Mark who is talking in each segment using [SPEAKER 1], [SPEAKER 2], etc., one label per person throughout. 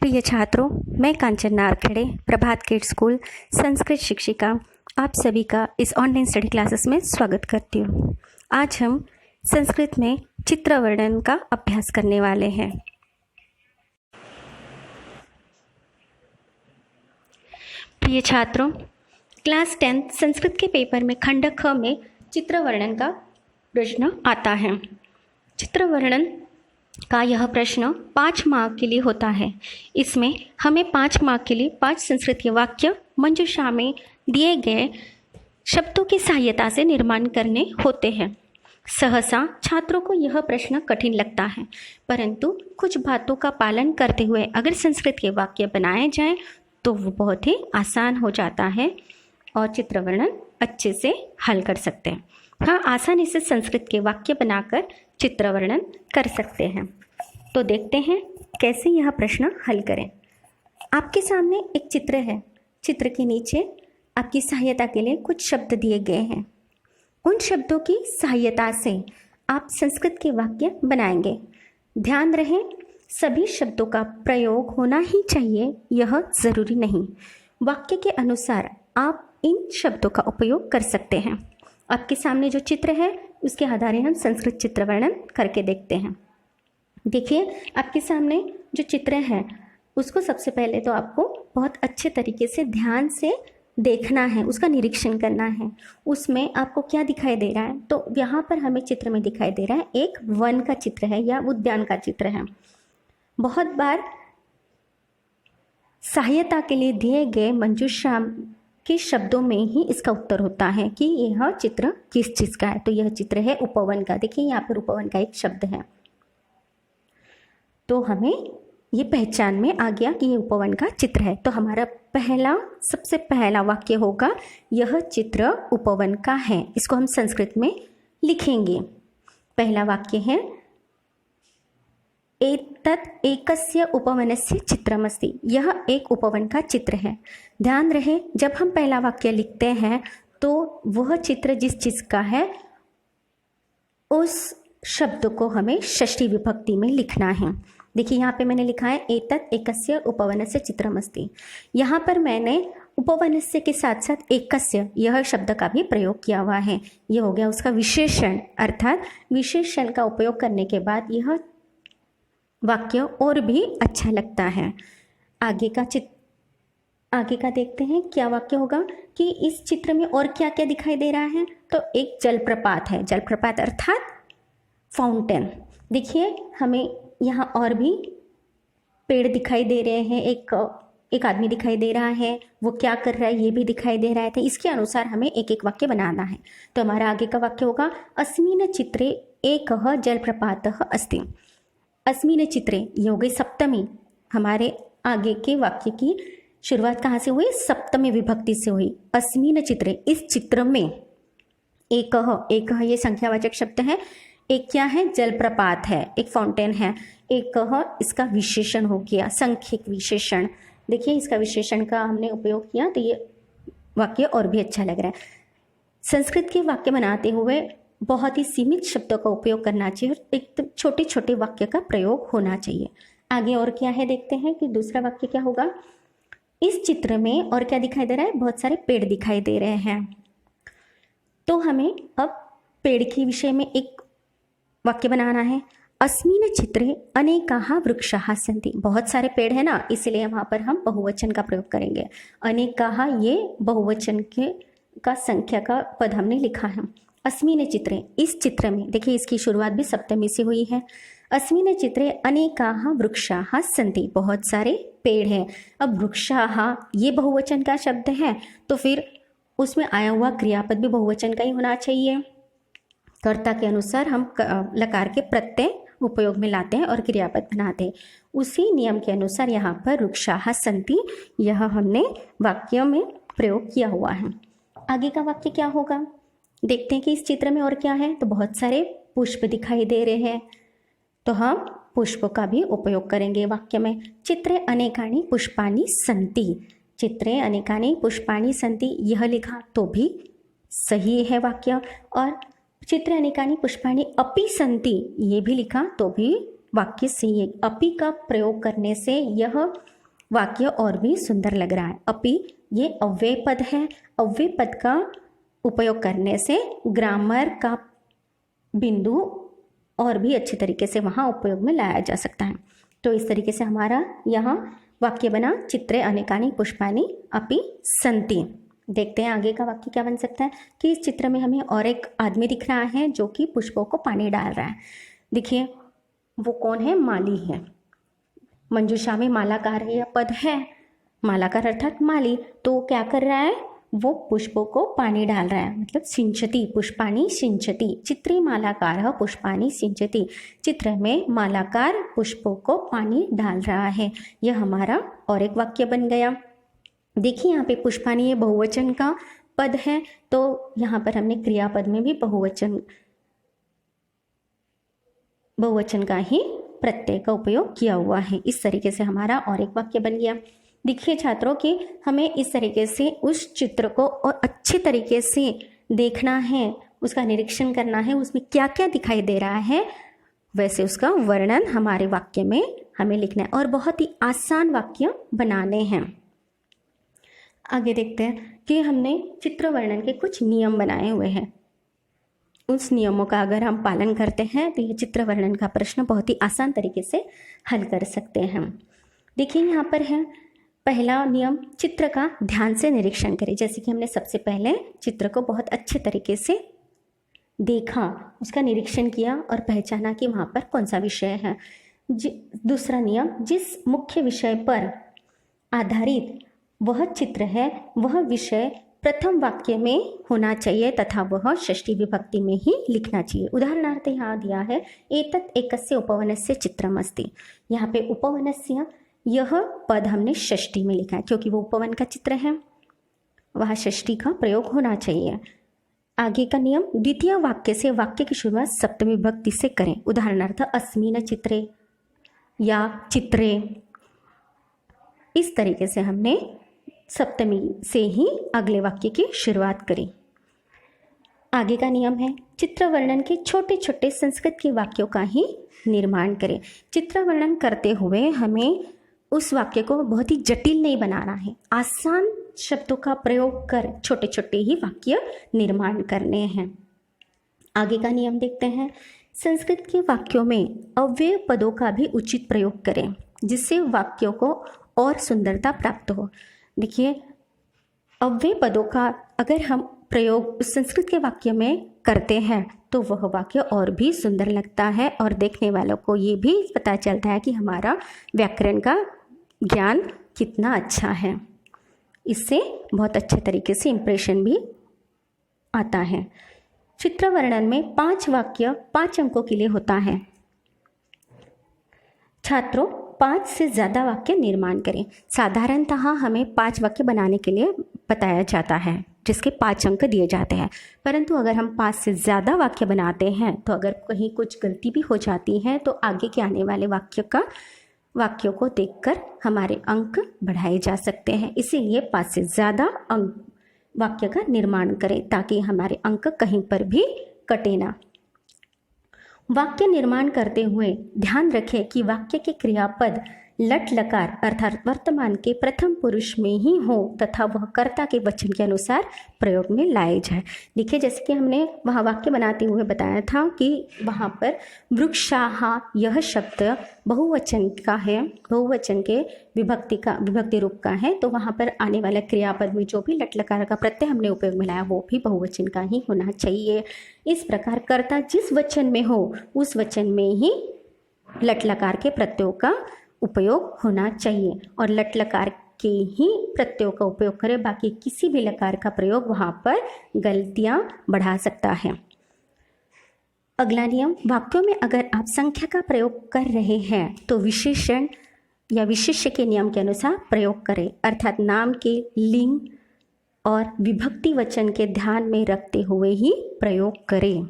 [SPEAKER 1] प्रिय छात्रों, मैं कांचन नारखेड़े प्रभात किड्स स्कूल संस्कृत शिक्षिका आप सभी का इस ऑनलाइन स्टडी क्लासेस में स्वागत करती हूँ। आज हम संस्कृत में चित्र वर्णन का अभ्यास करने वाले हैं। प्रिय छात्रों, क्लास 10 संस्कृत के पेपर में खंड ख में चित्र वर्णन का प्रश्न आता है। चित्र वर्णन का यह प्रश्न 5 मार्क के लिए होता है। इसमें हमें 5 मार्क के लिए 5 संस्कृत के वाक्य मंजूषा में दिए गए शब्दों की सहायता से निर्माण करने होते हैं। सहसा छात्रों को यह प्रश्न कठिन लगता है, परंतु कुछ बातों का पालन करते हुए अगर संस्कृत के वाक्य बनाए जाएं तो वो बहुत ही आसान हो जाता है और चित्र वर्णन अच्छे से हल कर सकते हैं। हाँ, आसानी से संस्कृत के वाक्य बनाकर चित्र वर्णन कर सकते हैं। तो देखते हैं कैसे यह प्रश्न हल करें। आपके सामने एक चित्र है। चित्र के नीचे आपकी सहायता के लिए कुछ शब्द दिए गए हैं। उन शब्दों की सहायता से आप संस्कृत के वाक्य बनाएंगे। ध्यान रहे, सभी शब्दों का प्रयोग होना ही चाहिए, यह ज़रूरी नहीं। वाक्य के अनुसार आप इन शब्दों का उपयोग कर सकते हैं। आपके सामने जो चित्र है उसके आधार हम संस्कृत चित्र वर्णन करके देखते हैं। देखिए, आपके सामने जो चित्र है उसको सबसे पहले तो आपको बहुत अच्छे तरीके से ध्यान से देखना है, उसका निरीक्षण करना है। उसमें आपको क्या दिखाई दे रहा है? तो यहाँ पर हमें चित्र में दिखाई दे रहा है एक वन का चित्र है या उद्यान का चित्र है। बहुत बार सहायता के लिए दिए गए मंजूषा के शब्दों में ही इसका उत्तर होता है कि यह चित्र किस चीज़ का है। तो यह चित्र है उपवन का। देखिए, यहाँ पर उपवन का एक शब्द है, तो हमें ये पहचान में आ गया कि ये उपवन का चित्र है। तो हमारा सबसे पहला वाक्य होगा यह चित्र उपवन का है। इसको हम संस्कृत में लिखेंगे। पहला वाक्य है एतत् एकस्य उपवनस्य चित्रमस्ति। यह एक उपवन का चित्र है। ध्यान रहे, जब हम पहला वाक्य लिखते हैं तो वह चित्र जिस चीज़ का है उस शब्द को हमें षष्ठी विभक्ति में लिखना है। देखिए, यहाँ पे मैंने लिखा है एतत् एकस्य उपवनस्य चित्रमस्ति। यहाँ पर मैंने उपवनस्य के साथ साथ एकस्य यह शब्द का भी प्रयोग किया हुआ है। यह हो गया उसका विशेषण, अर्थात विशेषण का उपयोग करने के बाद यह वाक्य और भी अच्छा लगता है। आगे का देखते हैं क्या वाक्य होगा कि इस चित्र में और क्या क्या दिखाई दे रहा है। तो एक जलप्रपात है। जलप्रपात अर्थात फाउंटेन। देखिए, हमें यहाँ और भी पेड़ दिखाई दे रहे हैं। एक आदमी दिखाई दे रहा है, वो क्या कर रहा है ये भी दिखाई दे रहा है। तो इसके अनुसार हमें एक एक वाक्य बनाना है। तो हमारा आगे का वाक्य होगा अस्मिन् चित्रे एकः जलप्रपातः अस्ति। अस्मिन् चित्रे, ये हो गई सप्तमी। हमारे आगे के वाक्य की शुरुआत कहाँ से हुई? सप्तमी विभक्ति से हुई। अस्मिन् चित्रे, इस चित्र में। एकः ये संख्यावाचक शब्द है। एक क्या है? जलप्रपात है, एक फाउंटेन है। एकः इसका विशेषण हो गया, सांख्यिक विशेषण। देखिए, इसका विशेषण का हमने उपयोग किया तो ये वाक्य और भी अच्छा लग रहा है। संस्कृत के वाक्य बनाते हुए बहुत ही सीमित शब्दों का उपयोग करना चाहिए और एकदम छोटे छोटे वाक्य का प्रयोग होना चाहिए। आगे और क्या है देखते हैं कि दूसरा वाक्य क्या होगा। इस चित्र में और क्या दिखाई दे रहा है? बहुत सारे पेड़ दिखाई दे रहे हैं। तो हमें अब पेड़ के विषय में एक वाक्य बनाना है। अस्मिन् चित्रे अनेकाः वृक्षाः सन्ति। बहुत सारे पेड़ है ना, इसलिए वहाँ पर हम बहुवचन का प्रयोग करेंगे। अनेकाः ये बहुवचन का संख्या का पद हमने लिखा है। अस्मिन् चित्रे, इस चित्र में। देखिए, इसकी शुरुआत भी सप्तमी से हुई है। अस्मिन् चित्रे अनेकाः वृक्षाः सन्ति। बहुत सारे पेड़ हैं। अब वृक्षाः ये बहुवचन का शब्द है, तो फिर उसमें आया हुआ क्रियापद भी बहुवचन का ही होना चाहिए। कर्ता के अनुसार हम लकार के प्रत्यय उपयोग में लाते हैं और क्रियापद बनाते हैं। उसी नियम के अनुसार यहाँ पर वृक्षाः सन्ति यह हमने वाक्य में प्रयोग किया हुआ है। आगे का वाक्य क्या होगा देखते हैं कि इस चित्र में और क्या है। तो बहुत सारे पुष्प दिखाई दे रहे हैं, तो हम पुष्पों का भी उपयोग करेंगे वाक्य में। चित्रे अनेकानि पुष्पाणि सन्ति। चित्रे अनेकानि पुष्पाणि सन्ति यह लिखा तो भी सही है वाक्य। और चित्रे अनेकानि पुष्पाणि अपि सन्ति ये भी लिखा तो भी वाक्य सही है। अपि का प्रयोग करने से यह वाक्य और भी सुंदर लग रहा है। अपि ये अव्यय पद है, अव्यय पद का उपयोग करने से ग्रामर का बिंदु और भी अच्छे तरीके से वहाँ उपयोग में लाया जा सकता है। तो इस तरीके से हमारा यहाँ वाक्य बना, चित्रे अनेकानि पुष्पानि अपि सन्ति। देखते हैं आगे का वाक्य क्या बन सकता है कि इस चित्र में हमें और एक आदमी दिख रहा है जो कि पुष्पों को पानी डाल रहा है। देखिए वो कौन है, माली है। मंजूषा में मालाकार यह पद है, मालाकार अर्थात माली। तो क्या कर रहा है, वो पुष्पों को पानी डाल रहा है, मतलब सिंचती, पुष्पाणि सिंचती। चित्रे मालाकार पुष्पाणि सिंचती, चित्र में मालाकार पुष्पों को पानी डाल रहा है। यह हमारा और एक वाक्य बन गया। देखिए यहाँ पे पुष्पाणि ये बहुवचन का पद है, तो यहाँ पर हमने क्रियापद में भी बहुवचन का ही प्रत्यय का उपयोग किया हुआ है। इस तरीके से हमारा और एक वाक्य बन गया। देखिए छात्रों कि हमें इस तरीके से उस चित्र को और अच्छे तरीके से देखना है, उसका निरीक्षण करना है, उसमें क्या क्या दिखाई दे रहा है, वैसे उसका वर्णन हमारे वाक्य में हमें लिखना है और बहुत ही आसान वाक्य बनाने हैं। आगे देखते हैं कि हमने चित्र वर्णन के कुछ नियम बनाए हुए हैं। उस नियमों का अगर हम पालन करते हैं तो ये चित्र वर्णन का प्रश्न बहुत ही आसान तरीके से हल कर सकते हैं। देखिए यहाँ पर है पहला नियम, चित्र का ध्यान से निरीक्षण करें। जैसे कि हमने सबसे पहले चित्र को बहुत अच्छे तरीके से देखा, उसका निरीक्षण किया और पहचाना कि वहाँ पर कौन सा विषय है। दूसरा नियम, जिस मुख्य विषय पर आधारित वह चित्र है वह विषय प्रथम वाक्य में होना चाहिए तथा वह षष्ठी विभक्ति में ही लिखना चाहिए। उदाहरणार्थ यहाँ दिया है एतत् एकस्य उपवनस्य चित्रमस्ति। यहाँ पे उपवनस्य यह पद हमने षष्ठी में लिखा है क्योंकि वो उपवन का चित्र है, वहाँ षष्ठी का प्रयोग होना चाहिए। आगे का नियम, द्वितीय वाक्य से वाक्य की शुरुआत सप्तमी विभक्ति से करें। उदाहरणार्थ अस्मिन् चित्रे या चित्रे, इस तरीके से हमने सप्तमी से ही अगले वाक्य की शुरुआत करी। आगे का नियम है चित्र वर्णन के छोटे छोटे संस्कृत के वाक्यों का ही निर्माण करें। चित्र वर्णन करते हुए हमें उस वाक्य को बहुत ही जटिल नहीं बनाना है, आसान शब्दों का प्रयोग कर छोटे छोटे ही वाक्य निर्माण करने हैं। आगे का नियम देखते हैं, संस्कृत के वाक्यों में अव्यय पदों का भी उचित प्रयोग करें जिससे वाक्यों को और सुंदरता प्राप्त हो। देखिए अव्यय पदों का अगर हम प्रयोग संस्कृत के वाक्य में करते हैं तो वह वाक्य और भी सुंदर लगता है और देखने वालों को ये भी पता चलता है कि हमारा व्याकरण का ज्ञान कितना अच्छा है। इससे बहुत अच्छे तरीके से इम्प्रेशन भी आता है। चित्र वर्णन में 5 वाक्य 5 अंकों के लिए होता है। छात्रों 5 से ज़्यादा वाक्य निर्माण करें। साधारणतः हमें 5 वाक्य बनाने के लिए बताया जाता है जिसके 5 अंक दिए जाते हैं, परंतु अगर हम 5 से ज़्यादा वाक्य बनाते हैं तो अगर कहीं कुछ गलती भी हो जाती है तो आगे के आने वाले वाक्यों को देखकर हमारे अंक बढ़ाए जा सकते हैं। इसीलिए 5 से ज़्यादा अंक वाक्य का निर्माण करें ताकि हमारे अंक कहीं पर भी कटे ना। वाक्य निर्माण करते हुए ध्यान रखें कि वाक्य के क्रियापद लट लकार अर्थात वर्तमान के प्रथम पुरुष में ही हो तथा वह कर्ता के वचन के अनुसार प्रयोग में लाए जाए। देखिए जैसे कि हमने वहाँ वाक्य बनाते हुए बताया था कि वहाँ पर वृक्षाः यह शब्द बहुवचन का है, बहुवचन के विभक्ति रूप का है, तो वहाँ पर आने वाले क्रियापद में जो भी लट लकार का प्रत्यय हमने उपयोग में लाया वो भी बहुवचन का ही होना चाहिए। इस प्रकार कर्ता जिस वचन में हो उस वचन में ही लट लकार के प्रत्ययों का उपयोग होना चाहिए और लट लकार के ही प्रत्ययों का उपयोग करें, बाकी किसी भी लकार का प्रयोग वहाँ पर गलतियाँ बढ़ा सकता है। अगला नियम, वाक्यों में अगर आप संख्या का प्रयोग कर रहे हैं तो विशेषण या विशेष्य के नियम के अनुसार प्रयोग करें, अर्थात नाम के लिंग और विभक्ति वचन के ध्यान में रखते हुए ही प्रयोग करें।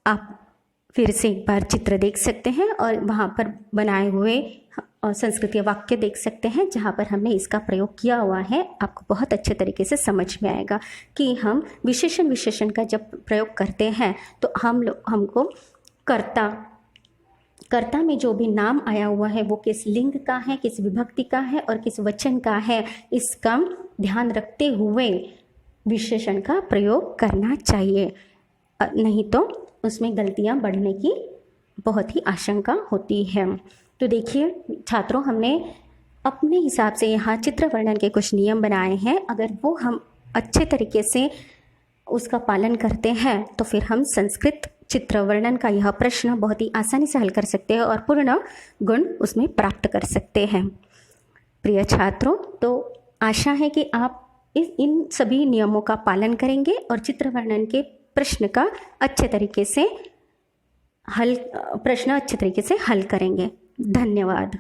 [SPEAKER 1] आप फिर से एक बार चित्र देख सकते हैं और वहाँ पर बनाए हुए संस्कृत के वाक्य देख सकते हैं जहाँ पर हमने इसका प्रयोग किया हुआ है। आपको बहुत अच्छे तरीके से समझ में आएगा कि हम विशेषण का जब प्रयोग करते हैं तो हमको कर्ता कर्ता में जो भी नाम आया हुआ है वो किस लिंग का है, किस विभक्ति का है और किस वचन का है, इसका ध्यान रखते हुए विशेषण का प्रयोग करना चाहिए, नहीं तो उसमें गलतियां बढ़ने की बहुत ही आशंका होती है। तो देखिए छात्रों, हमने अपने हिसाब से यहाँ चित्र वर्णन के कुछ नियम बनाए हैं। अगर वो हम अच्छे तरीके से उसका पालन करते हैं तो फिर हम संस्कृत चित्र वर्णन का यह प्रश्न बहुत ही आसानी से हल कर सकते हैं और पूर्ण गुण उसमें प्राप्त कर सकते हैं। प्रिय छात्रों, तो आशा है कि आप इन सभी नियमों का पालन करेंगे और चित्र वर्णन के प्रश्न अच्छे तरीके से हल करेंगे। धन्यवाद।